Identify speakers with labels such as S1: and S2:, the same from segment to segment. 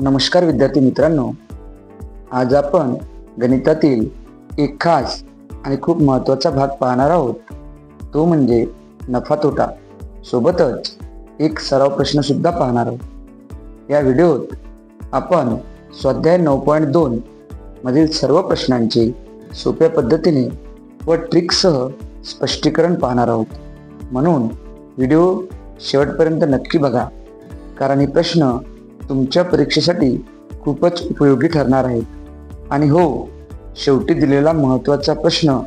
S1: नमस्कार विद्यार्थी मित्रांनो, आज आपण गणितातील एक खास आणि खूप महत्त्वाचा भाग पाहणार आहोत. तो म्हणजे नफा तोटा. सोबतच एक सराव प्रश्न सुद्धा पाहणार आहोत. या व्हिडिओत आपण स्वाध्याय 9.2 मधील सर्व प्रश्नांचे सोप्या पद्धतीने व ट्रिकसह स्पष्टीकरण पाहणार आहोत. म्हणून व्हिडिओ शेवटपर्यंत नक्की बघा, कारण हे प्रश्न तुमच्या परीक्षेसाठी खूपच उपयोगी ठरणार आहेत. आणि हो, शेवटी दिलेला महत्त्वाचा प्रश्न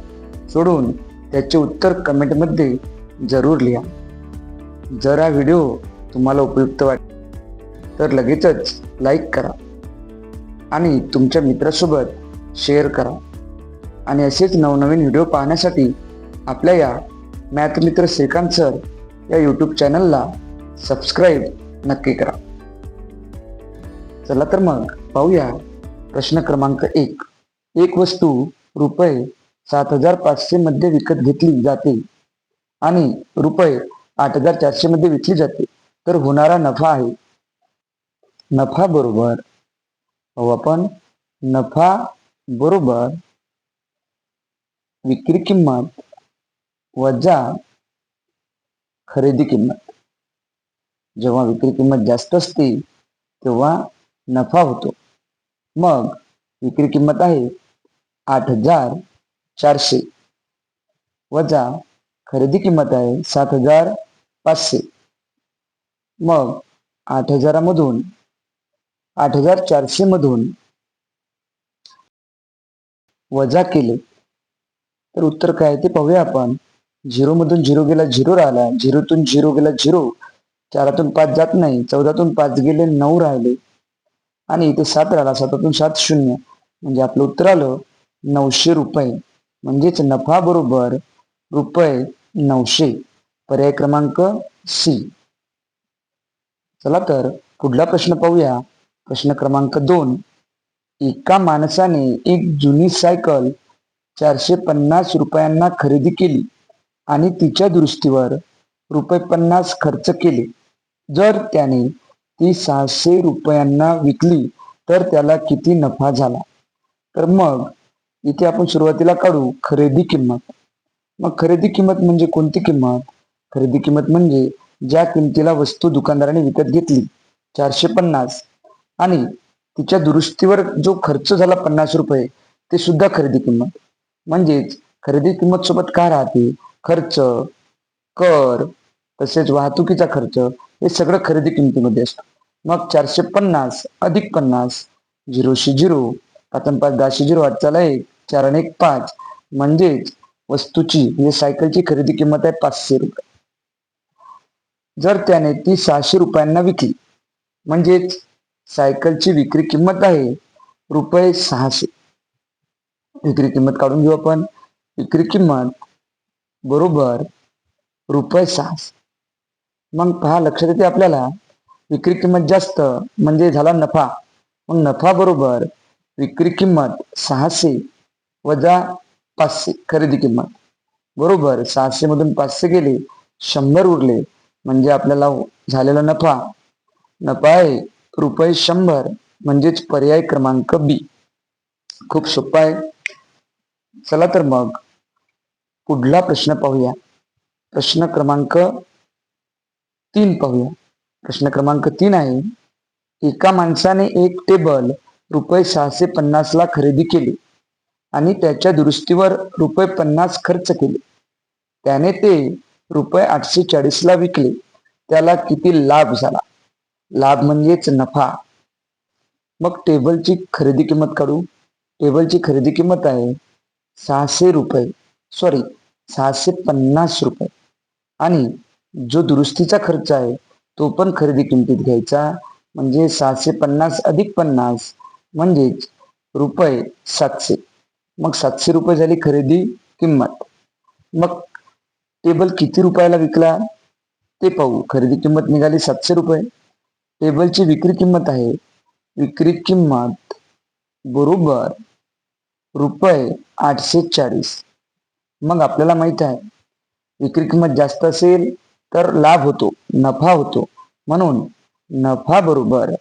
S1: सोडून त्याचे उत्तर कमेंटमध्ये जरूर लिहा. जर हा व्हिडिओ तुम्हाला उपयुक्त वाटला तर लगेचच लाईक करा आणि तुमच्या मित्रासोबत शेअर करा. आणि असेच नवनवीन व्हिडिओ पाहण्यासाठी आपल्या या मॅथ मित्र श्रीकांत सर या यूट्यूब चॅनलला सबस्क्राईब नक्की करा. चला तर मग पाहूया प्रश्न क्रमांक 1. एक वस्तू रुपये 7,500 मध्ये विकत घेतली जाते आणि रुपये 8,400 मध्ये विकली जाते, तर होणारा नफा आहे. नफा बरोबर पाहू आपण, नफा बरोबर विक्री किंमत वजा खरेदी किंमत. जेव्हा विक्री किंमत जास्त असते तेव्हा नफा होतो. मग विक्री किंमत आहे 8,400 वजा खरेदी किंमत आहे 7,500. मग 8,400 मधून वजा केले तर उत्तर काय ते पाहूया आपण. 0 मधून 0 गेला 0 राहिला, 0तून 0 गेला 0, 4तून 5 जात नाही, 14तून 5 गेले 9 राहिले आणि इथे 7 राहिला, 7तून 7 0, म्हणजे आपलं उत्तर आलं 900 रुपये. म्हणजेच नफा बरोबर रुपये 900. पर्याय क्रमांक सी. चला तर पुढला प्रश्न पाहूया. प्रश्न क्रमांक 2. एका माणसाने एक जुनी सायकल 450 रुपयांना खरेदी केली आणि तिच्या दुरुस्तीवर रुपये 50 खर्च केले. जर त्याने ती 600 रुपयांना विकली तर त्याला किती नफा झाला? तर मग इथे आपण सुरुवातीला काढू खरेदी किंमत. मग खरेदी किंमत म्हणजे कोणती किंमत? खरेदी किंमत म्हणजे ज्या किमतीला वस्तू दुकानदाराने विकत घेतली 450 आणि तिच्या दुरुस्तीवर जो खर्च झाला 50 रुपये, ते सुद्धा खरेदी किंमत. म्हणजेच खरेदी किंमत सोबत काय राहते? खर्च, कर, तसेच वाहतुकीचा खर्च, हे सगळं खरेदी किमतीमध्ये असतं. मग 450 अधिक 50, 0शी 0, 5 5 10शी 0, 8 1, 4 1 5, म्हणजेच वस्तूची म्हणजे सायकलची खरेदी किंमत आहे 500 रुपये. जर त्याने ती 600 रुपयांना विकली, म्हणजेच सायकलची विक्री किंमत आहे रुपये 600. विक्री किंमत काढून घेऊ आपण. विक्री किंमत बरोबर रुपये 600. मग पहा, लक्षात येते आपल्याला, विक्री किंमत जास्त म्हणजे झाला नफा. मग नफा बरोबर विक्री किंमत 600 वजा 500 खरेदी किंमत, बरोबर 600 मधून 500 गेले 100 उरले, म्हणजे आपल्याला झालेला नफा आहे रुपये 100. म्हणजेच पर्याय क्रमांक बी. खूप सोपा आहे. चला तर मग पुढला प्रश्न पाहूया. प्रश्न क्रमांक 3 पाहूया. प्रश्न क्रमांक 3 आहे. एका माणसाने एक टेबल रुपये 650 ला खरेदी केले आणि त्याच्या दुरुस्तीवर रुपये 50 खर्च केले. त्याने ते रुपये 840 ला विकले. त्याला किती लाभ झाला? लाभ म्हणजेच नफा. मग टेबलची खरेदी किंमत काढू. टेबलची खरेदी किंमत आहे 600 रुपये, 650 रुपये, आणि जो दुरुस्तीचा खर्च आहे तो पण खरेदी किमतीत घ्यायचा. म्हणजे 650 अधिक 50 म्हणजेच रुपये 700. मग 700 रुपये झाली खरेदी किंमत. मग टेबल किती रुपयाला विकला ते पाहू. खरेदी किंमत निघाली 700 रुपये. टेबलची विक्री किंमत आहे, विक्री किंमत बरोबर रुपये 840. मग आपल्याला माहित आहे विक्री किंमत जास्त असेल तर लाभ होतो, नफा होतो. म्हणून नफा बरोबर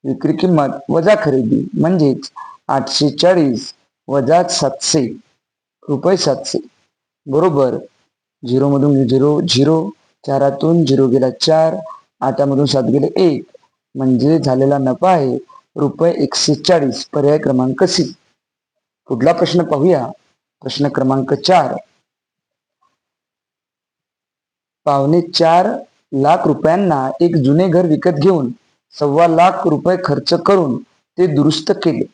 S1: विक्री किंमत वजा खरेदी म्हणजेच 840 वजा 700 रुपये 700 बरोबर 0 मधून 0 0, 4तून 0 गेला 4, 8मधून 7 गेले 1 म्हणजे झालेला नफा आहे रुपये 140. पर्याय क्रमांक सी. पुढला प्रश्न पाहूया. प्रश्न क्रमांक 4. 4.25 लाख रुपयांना एक जुने घर विकत घेऊन 1.25 लाख रुपये खर्च करून ते दुरुस्त केले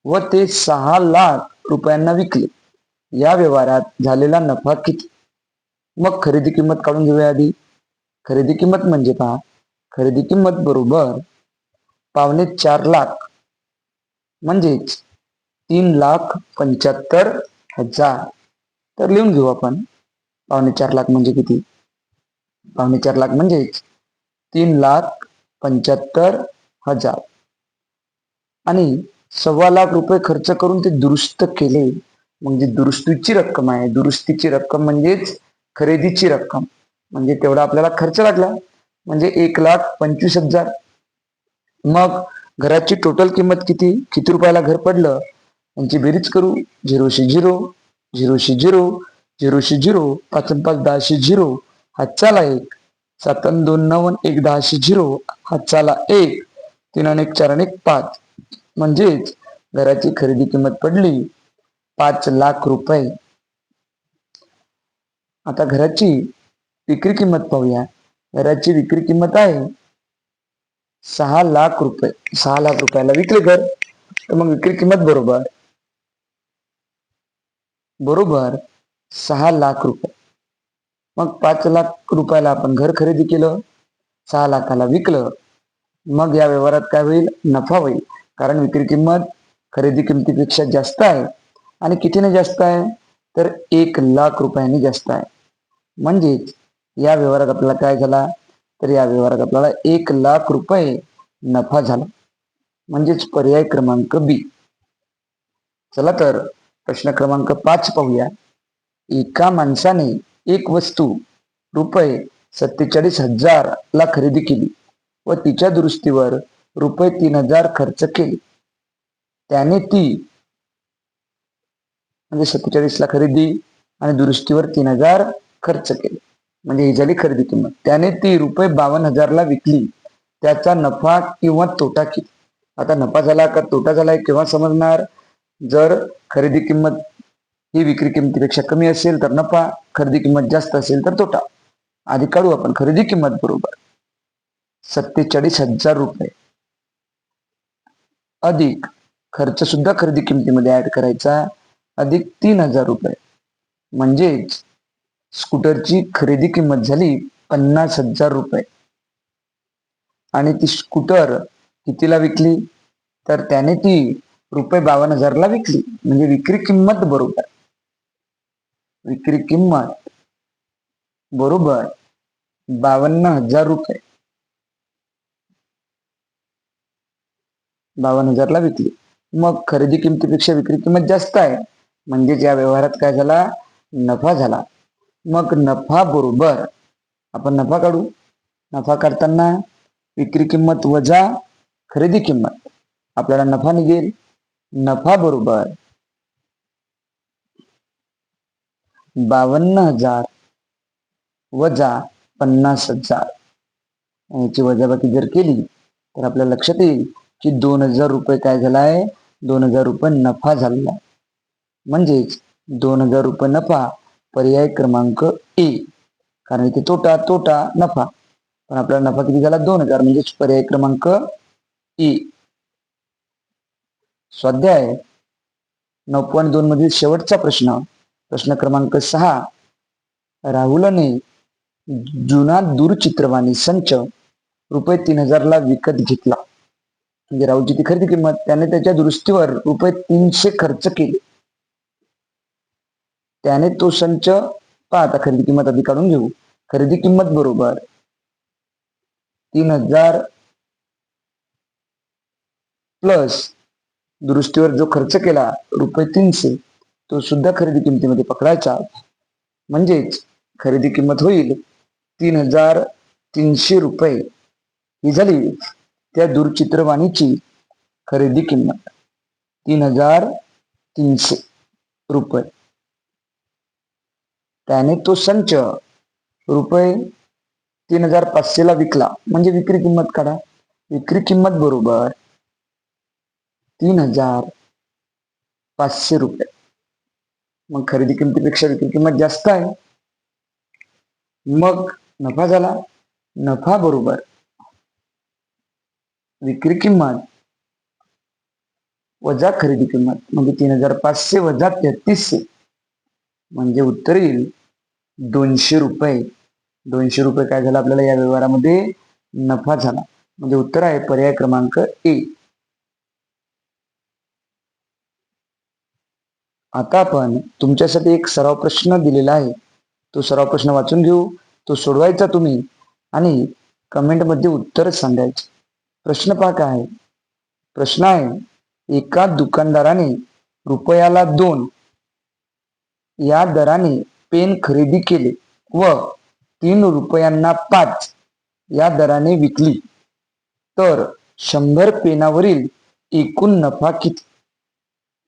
S1: व ते 6 लाख रुपयांना विकले. या व्यवहारात झालेला नफा किती? मग खरेदी किंमत काढून घेऊया आधी. खरेदी किंमत म्हणजे पहा, खरेदी किंमत बरोबर 4.25 लाख म्हणजेच 3,75,000. तर लिहून घेऊ आपण. 4.25 लाख म्हणजे किती? 4.25 लाख म्हणजेच 3,75,000 आणि 1.25 लाख रुपये खर्च करून ते दुरुस्त केले. म्हणजे दुरुस्तीची रक्कम आहे. दुरुस्तीची रक्कम म्हणजेच खरेदीची रक्कम, म्हणजे तेवढा आपल्याला खर्च लागला म्हणजे 1,25,000. मग घराची टोटल किंमत किती? किती रुपयाला घर पडलं यांची बेरीज करू. 0शी 0, 0शी 0, 0शी 0, 5 आणि 5 10शी 0, हातचाला 1, 7 आणि 2 9 आणि 1 10शी 0, हातचाला 1, 3 आणि 1 4 आणि 1 5 म्हणजेच घराची खरेदी किंमत पडली 5 लाख रुपये. आता घराची विक्री किंमत पाहूया. घराची विक्री किंमत आहे 6 लाख रुपये. 6 लाख रुपयाला विकले घर, तर मग विक्री किंमत बरोबर 6 लाख रुपये. मग 5 लाख रुपयाला आपण घर खरेदी केलं, 6 लाखाला विकलं. मग या व्यवहारात काय होईल? नफा होईल. कारण विक्री किंमत खरेदी किमतीपेक्षा जास्त आहे. आणि कितीने जास्त आहे? तर 1 लाख रुपयांनी जास्त आहे. म्हणजेच या व्यवहारात आपल्याला काय झाला? तर या व्यवहारात आपल्याला 1 लाख रुपये नफा झाला. म्हणजेच पर्याय क्रमांक बी. चला तर प्रश्न क्रमांक 5 पाहूया. एका माणसाने एक वस्तू रुपये 47,000 ला खरेदी केली व तिच्या दुरुस्तीवर रुपये 3,000 खर्च केले. त्याने ती म्हणजे 47 ला खरेदी आणि दुरुस्तीवर 3,000 खर्च केले म्हणजे ही झाली खरेदी किंमत. त्याने ती रुपये 52,000 ला विकली. त्याचा नफा किंवा तोटा किती? आता नफा झाला का तोटा झालाय केव्हा समजणार? जर खरेदी किंमत ही विक्री किंमतीपेक्षा कमी असेल तर नफा, खरेदी किंमत जास्त असेल तर तोटा. आधी काढू आपण. खरेदी किंमत बरोबर 47,000 रुपये अधिक खर्च सुद्धा खरेदी किमतीमध्ये ऍड करायचा अधिक 3,000 रुपये म्हणजेच स्कूटरची खरेदी किंमत झाली 50,000 रुपये. आणि ती स्कूटर कितीला विकली? तर त्याने ती रुपये 52,000 ला विकली. म्हणजे विक्री किंमत बरोबर 52,000 रुपये. 52,000 ला विकली. मग खरेदी किमतीपेक्षा विक्री किंमत जास्त आहे म्हणजे या व्यवहारात काय झाला? नफा झाला. मग नफा बरोबर आपण नफा काढू. नफा काढताना विक्री किंमत वजा खरेदी किंमत, आपल्याला नफा निघेल. नफा बरोबर 52,000 वजा 50,000. याची वजाबाकी जर केली तर आपल्या लक्षात येईल की 2,000 रुपये काय झाला आहे? 2,000 रुपये नफा झालेला आहे. म्हणजेच 2,000 रुपये नफा पर्याय क्रमांक ए. कारण इथे तोटा तोटा नफा, पण आपल्याला नफा किती झाला? 2,000 म्हणजेच पर्याय क्रमांक ए. स्वाध्याय 9.2 मधील शेवटचा प्रश्न, प्रश्न क्रमांक 6. राहुलने जुना दूरचित्रवाणी संच रुपये 3,000 ला विकत घेतला. म्हणजे राहुलची ती खरेदी किंमत. त्याने त्याच्या दुरुस्तीवर रुपये 300 खर्च केले. त्याने तो संच आता खरेदी किंमत आधी काढून घेऊ. खरेदी किंमत बरोबर 3,000 प्लस दुरुस्तीवर जो खर्च केला रुपये 300 तो सुद्धा खरेदी किमतीमध्ये पकडायचा. म्हणजेच खरेदी किंमत होईल 3,300 रुपये. ही झाली त्या दूरचित्रवाणीची खरेदी किंमत 3,300 रुपये. त्याने तो संच रुपये 3,500 ला विकला, म्हणजे विक्री किंमत काढा. विक्री किंमत बरोबर 3,500 रुपये. मग खरेदी किमतीपेक्षा विक्री किंमत जास्त आहे, मग नफा झाला. नफा बरोबर विक्री किंमत वजा खरेदी किंमत, म्हणजे 3,500 वजा 3,300, म्हणजे उत्तर येईल 200 रुपये. 200 रुपये काय झालं आपल्याला या व्यवहारामध्ये नफा झाला, म्हणजे उत्तर आहे पर्याय क्रमांक ए. आता आपण तुमच्यासाठी एक सराव प्रश्न दिलेला आहे, तो सराव प्रश्न वाचून घेऊ. तो सोडवायचा तुम्ही आणि कमेंटमध्ये उत्तर सांगायचे. प्रश्न पहा काय आहे. प्रश्न आहे, एका दुकानदाराने रुपयाला 2 या दराने पेन खरेदी केले व 3 रुपयांना 5 या दराने विकली, तर 100 पेनावरील एकूण नफा किती?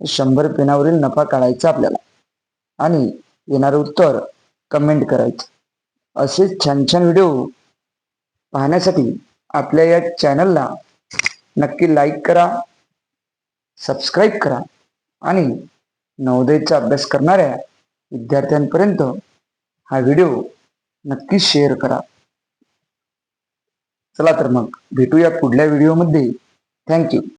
S1: 100 पेनावरील नफा काढायचा आपल्याला आणि येणारे उत्तर कमेंट करायचं. असेच छान छान व्हिडिओ पाहण्यासाठी आपल्या या चॅनलला नक्की लाईक करा, सबस्क्राईब करा आणि नवोदयचा अभ्यास करणाऱ्या विद्यार्थ्यांपर्यंत हा व्हिडिओ नक्की शेअर करा. चला तर मग भेटूया पुढल्या व्हिडिओमध्ये. थँक्यू.